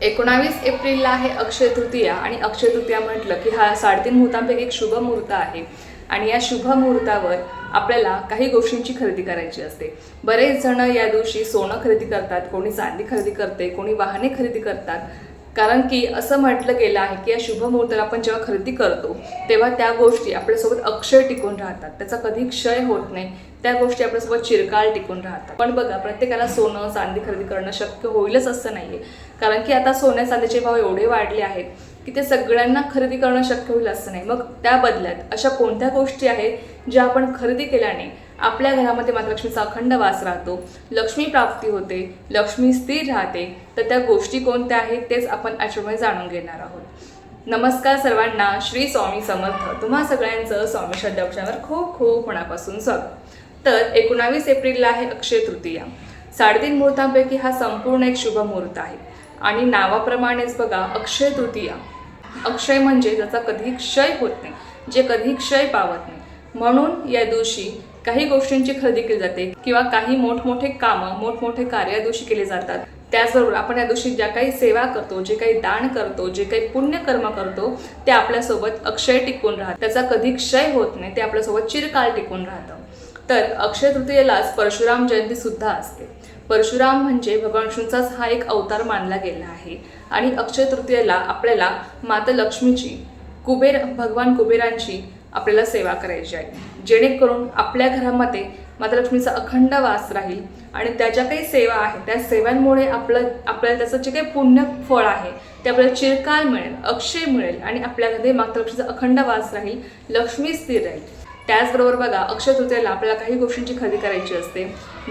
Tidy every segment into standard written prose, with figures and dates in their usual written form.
19 एप्रिलला आहे अक्षय तृतीया आणि अक्षय तृतीया म्हटलं की हा 3.5 मुहूर्तांपैकी एक शुभ मुहूर्त आहे आणि या शुभ मुहूर्तावर आपल्याला काही गोष्टींची खरेदी करायची असते। बरेच जण या दिवशी सोनं खरेदी करतात, कोणी चांदी खरेदी करते, कोणी वाहने खरेदी करतात। कारण की असं म्हटलं गेलं आहे की या शुभ मुहूर्ताला आपण जेव्हा खरेदी करतो तेव्हा त्या गोष्टी आपल्यासोबत अक्षय टिकून राहतात, त्याचा कधी क्षय होत नाही, त्या गोष्टी आपल्यासोबत चिरकाल टिकून राहतात। पण बघा, प्रत्येकाला सोनं चांदी खरेदी करणं शक्य होईलच असं नाहीये, कारण की आता सोन्या चांदीचे भाव एवढे वाढले आहेत की ते सगळ्यांना खरेदी करणं शक्य होईल असं नाही। मग त्या बदल्यात अशा कोणत्या गोष्टी आहेत ज्या आपण खरेदी केल्याने आपल्या घरामध्ये माता लक्ष्मीचा अखंड वास राहतो, लक्ष्मी प्राप्ती होते, लक्ष्मी स्थिर राहते, तर त्या गोष्टी कोणत्या आहेत तेच आपण आजच्या जाणून घेणार आहोत। नमस्कार सर्वांना, श्री स्वामी समर्थ। तुम्हा सगळ्यांचं स्वामी श्रद्धा चॅनलवर खूप खूप मनापासून स्वागत। तर 19 एप्रिलला आहे अक्षय तृतीया। 3.5 मुहूर्तांपैकी हा संपूर्ण एक शुभ मुहूर्त आहे आणि नावाप्रमाणेच बघा, अक्षय तृतीया, अक्षय म्हणजे ज्याचा कधी क्षय होत नाही, जे कधी क्षय पावत नाही, म्हणून या दिवशी काही गोष्टींची खरेदी केली जाते किंवा काही मोठमोठे कामं, मोठमोठे कार्य या दिवशी केले जातात। त्याचबरोबर आपण या दिवशी ज्या काही सेवा करतो, जे काही दान करतो, जे काही पुण्यकर्म करतो, ते आपल्यासोबत अक्षय टिकून राहतं, त्याचा कधी क्षय होत नाही, ते आपल्यासोबत चिरकाल टिकून राहतं। तर अक्षय तृतीयेलाच परशुराम जयंती सुद्धा असते। परशुराम म्हणजे भगवान विष्णूचाच हा एक अवतार मानला गेला आहे आणि अक्षय तृतीयेला आपल्याला माता लक्ष्मीची, भगवान कुबेरांची आपल्याला सेवा करायची आहे, जेणेकरून आपल्या घरामध्ये माता लक्ष्मीचा अखंड वास राहील आणि त्याच्या काही सेवा आहेत त्या सेवांमुळे आपल्याला त्याचं जे काही पुण्य फळ आहे ते आपल्याला चिरकाल मिळेल, अक्षय मिळेल आणि आपल्यामध्ये माता लक्ष्मीचा अखंड वास राहील, लक्ष्मी स्थिर राहील। त्याचबरोबर बघा, अक्षय तृतीयेला आपल्याला काही गोष्टींची खरेदी करायची असते,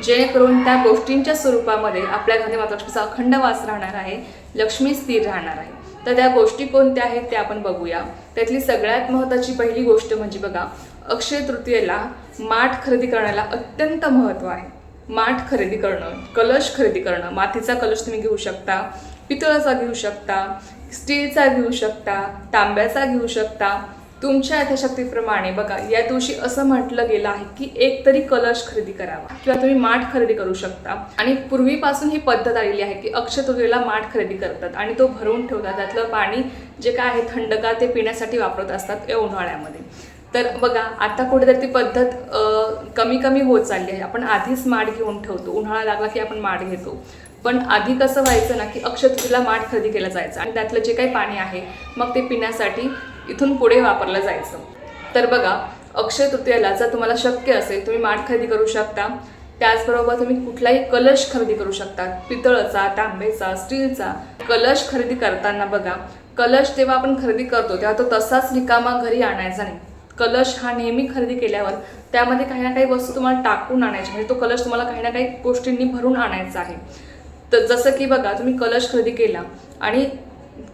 जेणेकरून त्या गोष्टींच्या स्वरूपामध्ये आपल्या घरी माता लक्ष्मीचा अखंड वास राहणार आहे, लक्ष्मी स्थिर राहणार आहे। तर त्या गोष्टी कोणत्या आहेत ते आपण बघूया। त्यातली सगळ्यात महत्त्वाची पहिली गोष्ट म्हणजे बघा, अक्षय तृतीयेला माठ खरेदी करण्याला अत्यंत महत्त्व आहे। माठ खरेदी करणं, कलश खरेदी करणं, मातीचा कलश तुम्ही घेऊ शकता, पितळाचा घेऊ शकता, स्टीलचा घेऊ शकता, तांब्याचा घेऊ शकता, तुमच्या यथाशक्तीप्रमाणे। बघा, या दिवशी असं म्हटलं गेलं आहे की एक तरी कलश खरेदी करावा किंवा तुम्ही माठ खरेदी करू शकता आणि पूर्वीपासून ही पद्धत आलेली आहे की अक्षय तृतीयेला माठ खरेदी करतात आणि तो भरून ठेवतात, त्यातलं पाणी जे काय आहे थंडगार ते पिण्यासाठी वापरत असतात या उन्हाळ्यामध्ये। तर बघा, आता कुठेतरी ती पद्धत कमी कमी होत चालली आहे। आपण आधीच माठ घेऊन ठेवतो, उन्हाळा लागला की आपण माठ घेतो, पण आधी कसं व्हायचं ना की अक्षय तृतीयेला माठ खरेदी केला जायचं आणि त्यातलं जे काही पाणी आहे मग ते पिण्यासाठी इथून पुढे वापरलं जायचं। तर बघा, अक्षय तृतीयेला जर तुम्हाला शक्य असेल तुम्ही माठ खरेदी करू शकता, त्याचबरोबर तुम्ही कुठलाही कलश खरेदी करू शकता, पितळाचा, तांब्याचा, स्टीलचा। कलश खरेदी करताना बघा, कलश जेव्हा आपण खरेदी करतो तेव्हा तो तसाच रिकामा घरी आणायचा नाही। कलश हा नेहमी खरेदी केल्यावर त्यामध्ये काही ना काही वस्तू तुम्हाला टाकून आणायची, म्हणजे तो कलश तुम्हाला काही ना काही गोष्टींनी भरून आणायचा आहे। तर जसं की बघा, तुम्ही कलश खरेदी केला आणि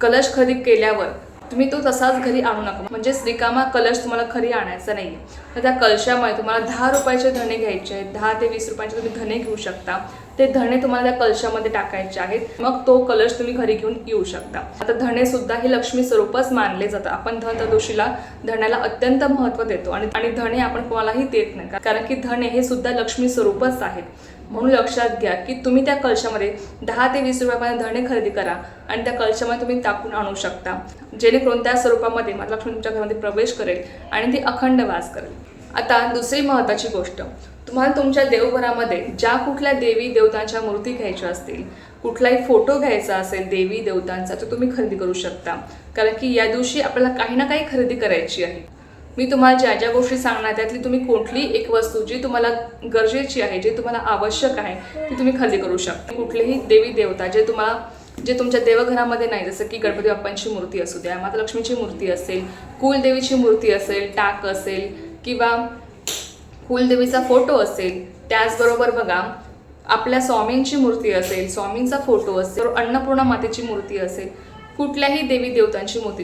कलश खरेदी केल्यावर तुम्ही तो तसाच घरी आणू नका, म्हणजे रिकामा कलश तुम्हाला घरी आणायचा नाही। तर त्या कलशामध्ये तुम्हाला 10 रुपयाचे धणे घ्यायचे आहेत, 10 ते 20 रुपयाचे तुम्ही धणे घेऊ शकता, ते धणे तुम्हाला त्या कलशामध्ये टाकायचे आहेत, मग तो कलश तुम्ही घरी घेऊन येऊ शकता। आता धणे सुद्धा हे लक्ष्मी स्वरूपच मानले जातात। आपण धनत्रयोदशीला धण्याला अत्यंत महत्त्व देतो आणि धणे आपण कोणालाही देत नाही, कारण की धणे हे सुद्धा लक्ष्मी स्वरूपच आहेत। म्हणून लक्षात घ्या की तुम्ही त्या कलशामध्ये 10 ते 20 रुपयापर्यंत धणे खरेदी करा आणि त्या कलशामध्ये तुम्ही टाकून आणू शकता, जेणेकरून त्या स्वरूपामध्ये माता लक्ष्मी तुमच्या घरामध्ये प्रवेश करेल आणि ती अखंड वास करेल। आता दुसरी महत्त्वाची गोष्ट, तुम्हाला तुमच्या देवघरामध्ये ज्या कुठल्या देवी देवतांच्या मूर्ती घ्यायच्या असतील, कुठलाही फोटो घ्यायचा असेल देवी देवतांचा, तर तुम्ही खरेदी करू शकता, कारण की या दिवशी आपल्याला काही ना काही खरेदी करायची आहे। मी तुम्हाला ज्या ज्या गोष्टी सांगणार त्यातली तुम्ही कुठली एक वस्तू जी तुम्हाला गरजेची आहे, जे तुम्हाला आवश्यक आहे, ती तुम्ही खरेदी करू शकता। कुठलेही देवी देवता जे तुमच्या देवघरामध्ये नाही, जसं की गणपती बाप्पांची मूर्ती असू द्या, माता लक्ष्मीची मूर्ती असेल, कुलदेवीची मूर्ती असेल, टाक असेल किंवा कुलदेवीचा फोटो असेल, त्याचबरोबर बघा आपल्या स्वामींची मूर्ती असेल, स्वामींचा फोटो असेल, अन्नपूर्णा मातेची मूर्ती असेल, कुठल्याही देवी देवतांची मूर्ती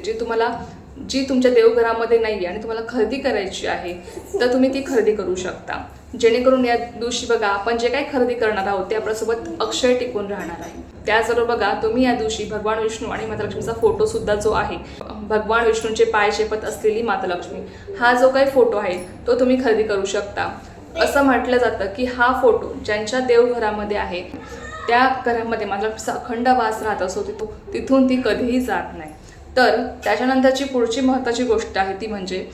जी तुमच्या देवघरामध्ये नाही आणि तुम्हाला खरेदी करायची आहे, तर तुम्ही ती खरेदी करू शकता, जेणेकरून या दिवशी बघा आपण जे काही खरेदी करणार आहोत ते आपल्यासोबत अक्षय टिकून राहणार आहे। त्याचबरोबर बघा, तुम्ही या दिवशी भगवान विष्णू आणि माता लक्ष्मीचा फोटो सुद्धा जो आहे, भगवान विष्णूंचे पाय चेपत असलेली माता लक्ष्मी, हा जो काही फोटो आहे तो तुम्ही खरेदी करू शकता। असं म्हटलं जातं की हा फोटो ज्यांच्या देवघरामध्ये आहे त्या घरामध्ये महालक्ष्मीचा अखंड वास राहत असतो, तिथून ती कधीही जात नाही. तर त्याच्यानंतरची पुढची महत्त्वाची गोष्ट आहे ती म्हणजे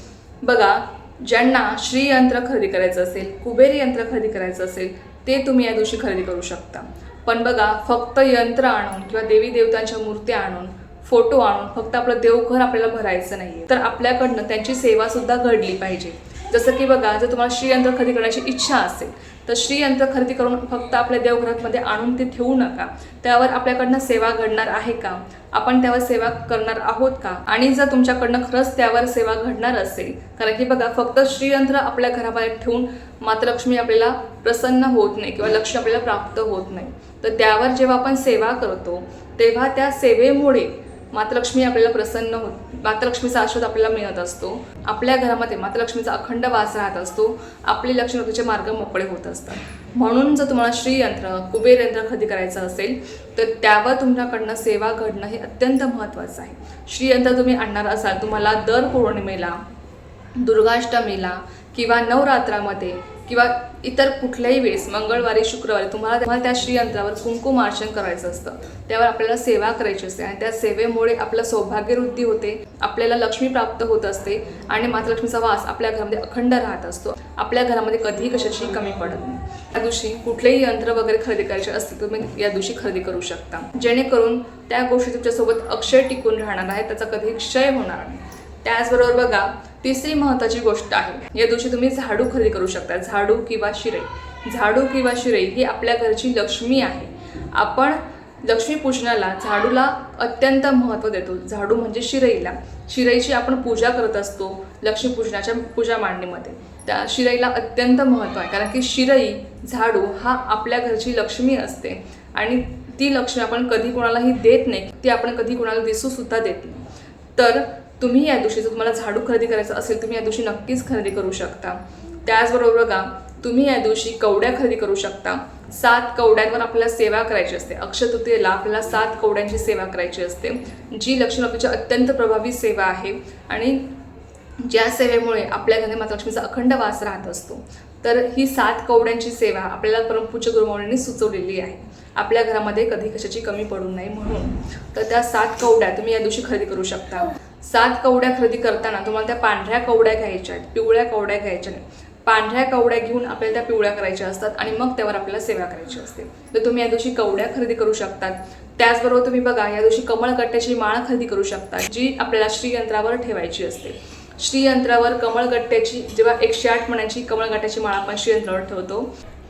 बघा, ज्यांना श्रीयंत्र खरेदी करायचं असेल, कुबेर यंत्र खरेदी करायचं असेल, ते तुम्ही या दिवशी खरेदी करू शकता. पण बघा, फक्त यंत्र आणून किंवा देवी देवतांच्या मूर्त्या आणून, फोटो आणून फक्त आपलं देवघर आपल्याला भरायचं नाहीये, तर आपल्याकडनं त्यांची सेवा सुद्धा घडली पाहिजे. जसं की बघा, जर तुम्हाला श्रीयंत्र खरेदी करण्याची इच्छा असेल तर श्रीयंत्र खरेदी करून फक्त आपल्या देवघरामध्ये आणून ते ठेवू नका. त्यावर आपल्याकडनं सेवा घडणार आहे का, आपण त्यावर सेवा करणार आहोत का, आणि जर तुमच्याकडनं खरंच त्यावर सेवा घडणार असेल, कारण की बघा, फक्त श्रीयंत्र आपल्या घराबाहेर ठेवून मातृलक्ष्मी आपल्याला प्रसन्न होत नाही किंवा लक्ष्मी आपल्याला प्राप्त होत नाही. तर त्यावर जेव्हा आपण सेवा करतो तेव्हा त्या सेवेमुळे मातृलक्ष्मी आपल्याला प्रसन्न होत, मातृलक्ष्मीचा आशीर्वाद आपल्याला मिळत असतो. आपल्या घरामध्ये मातृलक्ष्मीचा अखंड वास राहत असतो. आपली लक्ष्मीचे मार्ग मोकळे होत असतात. म्हणून जर तुम्हाला श्रीयंत्र, कुबेर यंत्र खरेदी करायचं असेल तर त्यावर तुमच्याकडनं सेवा घडणं हे अत्यंत महत्त्वाचं आहे. श्रीयंत्र तुम्ही आणणार असाल, तुम्हाला दर पौर्णिमेला, दुर्गाष्टमीला किंवा नवरात्रामध्ये किंवा इतर कुठल्याही वेळेस, मंगळवारी, शुक्रवारी तुम्हाला त्या श्रीयंत्रावर कुंकुमार्चन करायचं असतं. त्यावर आपल्याला सेवा करायची असते आणि त्या सेवेमुळे आपलं सौभाग्यवृद्धी होते, आपल्याला लक्ष्मी प्राप्त होत असते आणि मातृलक्ष्मीचा वास आपल्या घरामध्ये अखंड राहत असतो. आपल्या घरामध्ये कधीही कशाची कमी पडत नाही. या दिवशी कुठलेही यंत्र वगैरे खरेदी करायचे असतील तुम्ही या दिवशी खरेदी करू शकता, जेणेकरून त्या गोष्टी तुमच्यासोबत अक्षय टिकून राहणार आहे, त्याचा कधीही क्षय होणार नाही. त्याचबरोबर बघा, तिसरी महत्त्वाची गोष्ट आहे, या दिवशी तुम्ही झाडू खरेदी करू शकता. झाडू किंवा शिरई. झाडू किंवा शिरई ही आपल्या घरची लक्ष्मी आहे. आपण लक्ष्मीपूजनाला झाडूला अत्यंत महत्त्व देतो. झाडू म्हणजे शिरईला, शिरईची आपण पूजा करत असतो लक्ष्मीपूजनाच्या पूजा मांडणीमध्ये. त्या शिरईला अत्यंत महत्त्व आहे, कारण की शिरई, झाडू हा आपल्या घरची लक्ष्मी असते आणि ती लक्ष्मी आपण कधी कोणालाही देत नाही, ती आपण कधी कोणाला दिसू सुद्धा देत नाही. तर तुम्ही या दिवशी, जर तुम्हाला झाडू खरेदी करायचं असेल, तुम्ही या दिवशी नक्कीच खरेदी करू शकता. त्याचबरोबर बघा, तुम्ही या दिवशी कवड्या खरेदी करू शकता. 7 कवड्यांवर आपल्याला सेवा करायची असते. अक्षय तृतीयेला आपल्याला 7 कवड्यांची सेवा करायची असते, जी लक्ष्मीची अत्यंत प्रभावी सेवा आहे आणि ज्या सेवेमुळे आपल्या घरात मातृलक्ष्मीचा अखंड वास राहत असतो. तर ही 7 कवड्यांची सेवा आपल्याला परमपूज्य गुरुमाऊलींनी सुचवलेली आहे, आपल्या घरामध्ये कधी कशाची कमी पडू नये म्हणून. तर त्या 7 कवड्या तुम्ही या दिवशी खरेदी करू शकता. 7 कवड्या खरेदी करताना तुम्हाला त्या पांढऱ्या कवड्या घ्यायच्या आहेत, पिवळ्या कवड्या घ्यायच्या नाही. पांढऱ्या कवड्या घेऊन आपल्याला त्या पिवळ्या करायच्या असतात आणि मग त्यावर आपल्याला सेवा करायची असते. तर तुम्ही या दिवशी कवड्या खरेदी करू शकतात. त्याचबरोबर तुम्ही बघा, या दिवशी कमळगट्ट्याची माळ खरेदी करू शकता, जी आपल्याला श्रीयंत्रावर ठेवायची असते. श्रीयंत्रावर कमळगट्ट्याची, जेव्हा 108 मण्याची कमळगट्ट्याची माळ आपण श्रीयंत्रावर ठेवतो.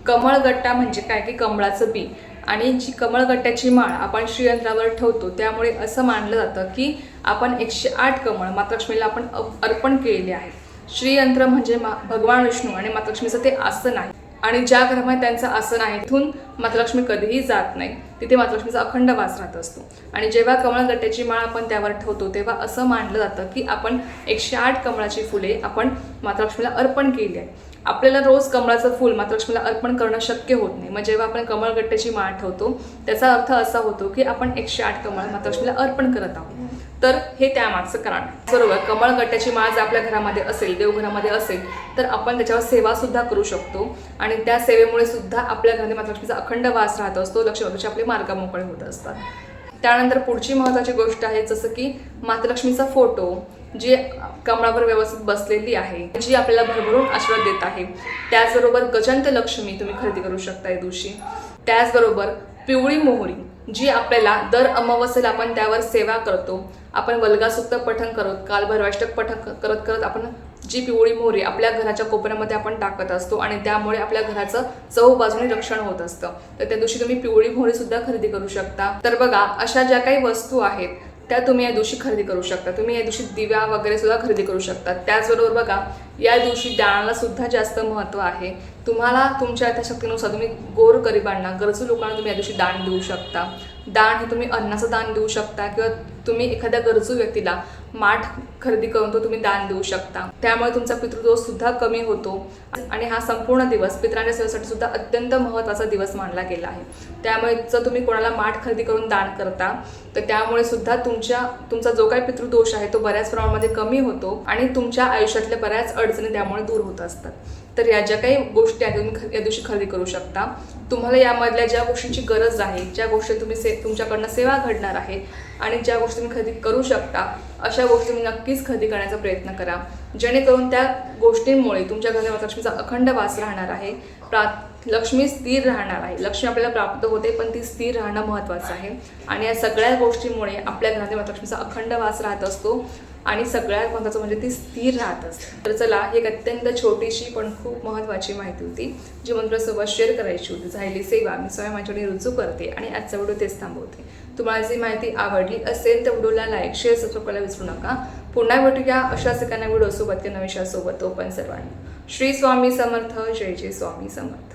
कमळगट्टा म्हणजे काय की कमळाचं बी, आणि जी कमळगट्ट्याची माळ आपण श्रीयंत्रावर ठेवतो त्यामुळे असं मानलं जातं की आपण 108 कमळ मातृलक्ष्मीला आपण अर्पण केलेले आहे. श्रीयंत्र म्हणजे भगवान विष्णू आणि मातृलक्ष्मीचं ते आसन आहे, आणि ज्या घरामध्ये त्यांचं आसन आहे तिथून मातृलक्ष्मी कधीही जात नाही, तिथे मातृलक्ष्मीचा अखंड वास राहत असतो. आणि जेव्हा कमळगट्ट्याची माळ आपण त्यावर ठेवतो तेव्हा असं मानलं जातं की आपण 108 कमळाची फुले आपण मातृलक्ष्मीला अर्पण केली आहे. आपल्याला रोज कमळाचं फूल मातृलक्ष्मीला अर्पण करणं शक्य होत नाही. मग जेव्हा आपण कमळगट्ट्याची माळ ठेवतो त्याचा अर्थ असा होतो की आपण 108 कमळ मातृलक्ष्मीला अर्पण करत आहोत. तर हे त्यामागचं कारण. बरोबर, कमळगट्ट्याची माळ जर आपल्या घरामध्ये असेल, देवघरामध्ये असेल, तर आपण त्याच्यावर सेवा सुद्धा करू शकतो आणि त्या सेवेमुळे सुद्धा आपल्या घरामध्ये मातृलक्ष्मीचा अखंड वास राहत असतो, लक्ष्मीचे आपले मार्ग मोकळे होत असतात. त्यानंतर पुढची महत्त्वाची गोष्ट आहे, जसं की मातृलक्ष्मीचा फोटो, जी कमळावर व्यवस्थित बसलेली आहे, जी आपल्याला भरभरून आशीर्वाद देत आहे. त्याचबरोबर गजंत लक्ष्मी तुम्ही खरेदी करू शकता या दिवशी. त्याचबरोबर पिवळी मोहरी, जी आपल्याला दर अमावस्येला आपण त्यावर सेवा करतो. आपण वल्गासुक्त पठण करत, कालभैरवाष्टक पठण करत करत आपण जी पिवळी मोहरी आपल्या घराच्या कोपऱ्यामध्ये आपण टाकत असतो आणि त्यामुळे आपल्या घराचं चहूबाजूने रक्षण होत असतं. तर त्या दिवशी तुम्ही पिवळी मोहरी सुद्धा खरेदी करू शकता. तर बघा, अशा ज्या काही वस्तू आहेत त्या तुम्ही या दिवशी खरेदी करू शकता. तुम्ही या दिवशी दिव्या वगैरे सुद्धा खरेदी करू शकता. त्याचबरोबर बघा, या दिवशी दानाला सुद्धा जास्त महत्त्व आहे. तुम्हाला तुमच्या यथाशक्तीनुसार तुम्ही गोरगरिबांना, गरजू लोकांना तुम्ही या दिवशी दान देऊ शकता. दान हे तुम्ही अन्नाचं दान देऊ शकता किंवा तुम्ही एखाद्या गरजू व्यक्तीला माठ खरेदी करून तो तुम्ही दान देऊ शकता. त्यामुळे तुमचा पितृदोष सुद्धा कमी होतो आणि हा संपूर्ण दिवस पितरांच्या सेवेसाठी सुद्धा अत्यंत महत्त्वाचा दिवस मानला गेला आहे. त्यामुळे जर तुम्ही कोणाला माठ खरेदी करून दान करता तर त्यामुळे सुद्धा तुमचा जो काही पितृदोष आहे तो बऱ्याच प्रमाणामध्ये कमी होतो आणि तुमच्या आयुष्यातल्या बऱ्याच अडचणी त्यामुळे दूर होत असतात. तर या ज्या काही गोष्टी आहेत तुम्ही या दिवशी खरेदी करू शकता. तुम्हाला यामधल्या ज्या गोष्टींची गरज आहे, ज्या गोष्टी तुम्ही तुमच्याकडनं सेवा घडणार आहे आणि ज्या गोष्टी तुम्ही खरेदी करू शकता, अशा गोष्टी तुम्ही नक्कीच खरेदी करण्याचा प्रयत्न करा, जेणेकरून त्या गोष्टींमुळे तुमच्या घरात माता लक्ष्मीचा अखंड वास राहणार आहे. लक्ष्मी स्थिर राहणार आहे. लक्ष्मी आपल्याला प्राप्त होते, पण ती स्थिर राहणं महत्त्वाचं आहे. आणि या सगळ्या गोष्टींमुळे आपल्या घरात माता लक्ष्मीचा अखंड वास राहत असतो आणि सगळ्यात महत्त्वाचं म्हणजे ती स्थिर राहत असते. तर चला, ही एक अत्यंत छोटीशी पण खूप महत्त्वाची माहिती होती, जी मंत्रासोबत शेअर करायची होती. झालेली सेवा मी स्वयं माझ्याकडे रुजू करते आणि आजचा व्हिडिओ तेच थांबवते. तुम्हाला जी माहिती आवडली असेल तर व्हिडिओला लाईक, शेअर, सबस्क्राईब करायला विसरू नका. पुन्हा भेटूया अशाच एका व्हिडिओसोबत किंवा विषयासोबत. तोपर्यंत सर्वांनी श्री स्वामी समर्थ. जय जय स्वामी समर्थ.